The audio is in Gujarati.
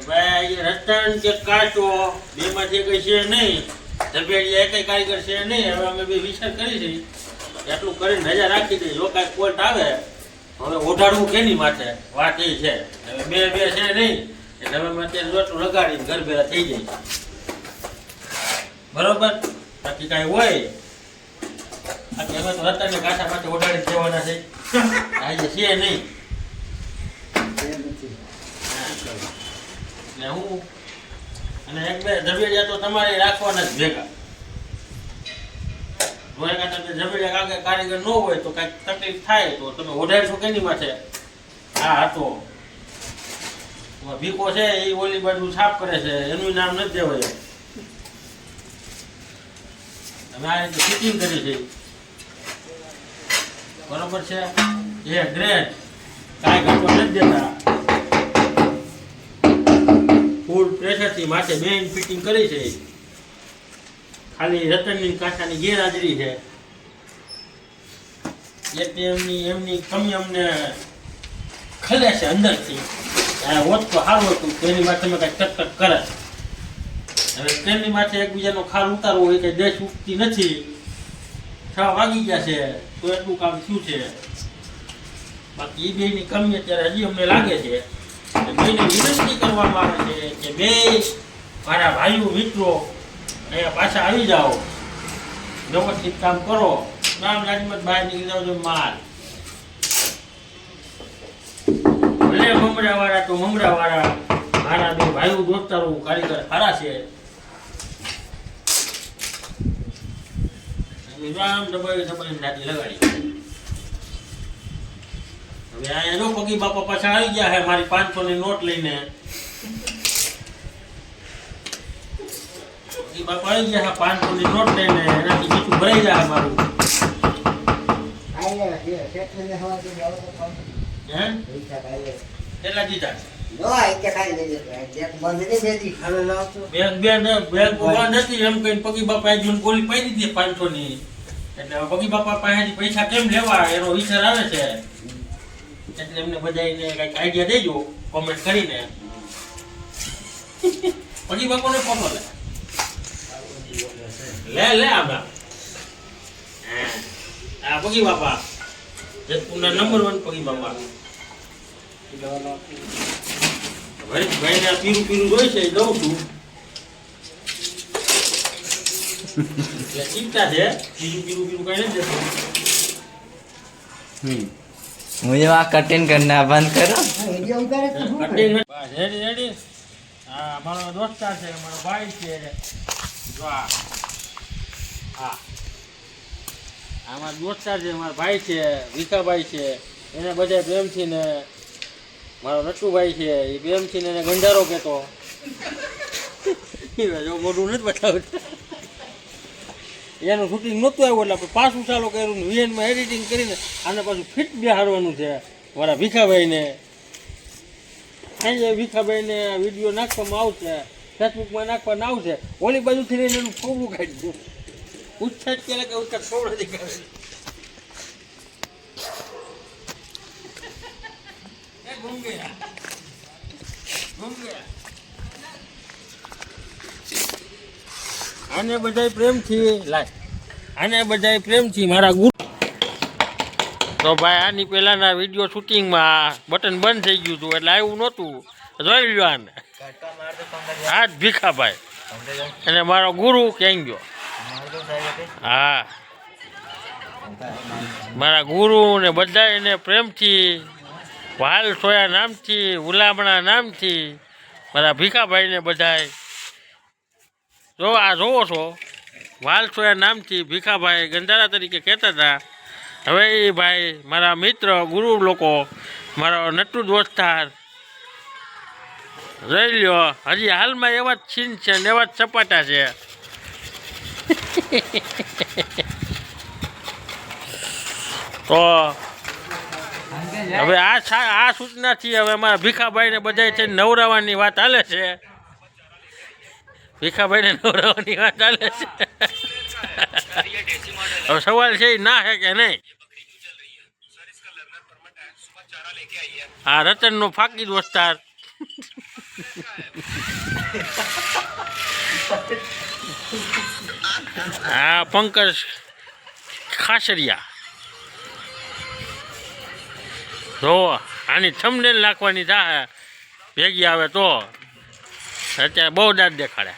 ભાઈ રસ્તા કે કાચો બે માંથી કઈ છે નહીં, ઝબેડિયા કઈ કારીગર છે નહીં. હવે અમે બે વિચાર કરી છે એટલું કરીને રજા રાખી દઈએ. જો કાંઈ કોર્ટ આવે હવે ઓઢાડવું કેની માથે વાત એ છે. હવે બે છે નહીં એટલે હવે અત્યારે રોટલું લગાડીને ઘર ભેરા થઈ જાય બરોબર. બાકી કાંઈ હોય બાકી અમે તો રતનને કાંઠા માટે ઓઢાડી દેવાના છે આજે છે નહીં. હું અને એક બે ઝબેડિયા તો તમારે રાખવાના જ ભેગા. ઝબેડિયા કારીગર ન હોય તો કઈક તકલીફ થાય તો તમે ઓઢાડશો કેની માથે? હા હતો ભીકો છે એ ઓલી બાજુ સાફ કરે છે એનું નામ નથી દેવાય. તમે આ રીતે ફિટિંગ કરી છે બરોબર છે. એ ગ્રેટ કાંઈ ઘટો નથી દેતા. ફૂલ પ્રેશરથી માથે મેઇન ફિટિંગ કરી છે. ખાલી રતનની કાંઠાની ગેરહાજરી છે એટલે એમની કમી અમને ખલે છે અંદરથી. હોત તો સારું હતું તેની માથે અમે કાંઈ ટક કરે. હવે ટ્રેનની માથે એકબીજાનો ખાલ ઉતારવો હોય કે દેશ ઉગતી નથી. 6 વાગી ગયા છે તો એટલું કામ થયું છે. બાકી એ બેની કમી અત્યારે હજી અમને લાગે છે. બેને વિનંતી કરવામાં આવે છે કે બે મારા ભાઈઓ મિત્રો અહીંયા પાછા આવી જાઓ, વ્યવસ્થિત કામ કરો. નામ રાજમત બહાર નીકળી જાવ છો માલ. ભલે મમરા વાળા તો મમરા વાળા મારા બે ભાઈઓ દોસ્તારો કારીગર સારા છે. રામ દબાવી નાટી લગાડી. હવે અહીંયા જો પગી બાપા પાછા આવી ગયા હે મારી 500 ની નોટ લઈને. પગી બાપા આવી ગયા 500 ની નોટ લઈને એનાથી બીજું ભરાઈ જાય મારું. કેટલા દીધા? એમ કઈ પગી બાપા મને ગોળી પાઈ દીધી 500 ની. એટલે પગી બાપા પાસેથી પૈસા કેમ લેવા એનો વિચાર આવે છે. એટલે એમને બધાને કઈક આઈડિયા દેજો કોમેન્ટ કરીને. પગી બાપાને ફોટો લે આમાં. હા પગી બાપા જેતપુરના નંબર 1 પગી બાપા. ભાઈને પીરું જોઈ છે દઉં છું એટલે ચિંતા છે. પીરું કઈ નથી દેતું. मुझे वहाँ कटिंग करना बंद करो. Cutting ready. હા મારો દોસ્તાર છે, મારો ભાઈ છે. જો હા મારો દોસ્તાર છે, મારો ભાઈ છે વિકાભાઈ છે. એને બધા પ્રેમથી ને મારો નટુભાઈ છે એ પ્રેમથી ને એને ગંધારો કહેતો. જો મોઢું નથી બતાવતું. એનું શૂટિંગ નહોતું આવ્યું એટલે આપણે પાછું ચાલુ કર્યું ને વીએનમાં એડિટિંગ કરીને આને પાછું ફિટ બેહાડવાનું છે મારા ભીખાભાઈને. આજે ભીખાભાઈને વિડીયો નાખવામાં આવશે, ફેસબુકમાં નાખવામાં આવશે. ઓલી બાજુથી લઈને એનું ફોડું કાઢી દઉં. ઉચ્છેદ કે ઉચ્છેદ ફોડ નથી કાઢી. આને બધાય પ્રેમથી મારા ગુરુ. તો ભાઈ આની પહેલાના વિડીયો શૂટિંગમાં બટન બંધ થઈ ગયું હતું એટલે આવ્યું નહોતું. જોઈ લ્યો આને. આ જ ભીખાભાઈ અને મારો ગુરુ ક્યાં ગયો? હા મારા ગુરુ ને બધા એને પ્રેમથી વાલ સોયા નામથી ગુલામણા નામથી મારા ભીખાભાઈને બધાય જો આ જોવો છો વાલ સોયા નામથી ભીખાભાઈ ગંધારા તરીકે કહેતા હતા. હવે એ ભાઈ મારા મિત્ર ગુરુ લોકો મારો નટુ દોસ્તાર જોઈ લ્યો. હજી હાલમાં એવા જ છીન છે ને એવા જ સપાટા છે. તો હવે આ સૂચનાથી હવે અમારા ભીખાભાઈને બધા છે નવરાવાની વાત હાલે છે. ભીખાભાઈને નવરાવાની વાત ચાલે છે. હવે સવાલ છે ના હે કે નહીં? આ રતનનો ફાકી દોસ્તાર. આ પંકજ ખાસરિયા. જો આની થંબનેલ નાખવાની થાય ભેગી આવે તો અત્યારે બહુ દાંત દેખાડે.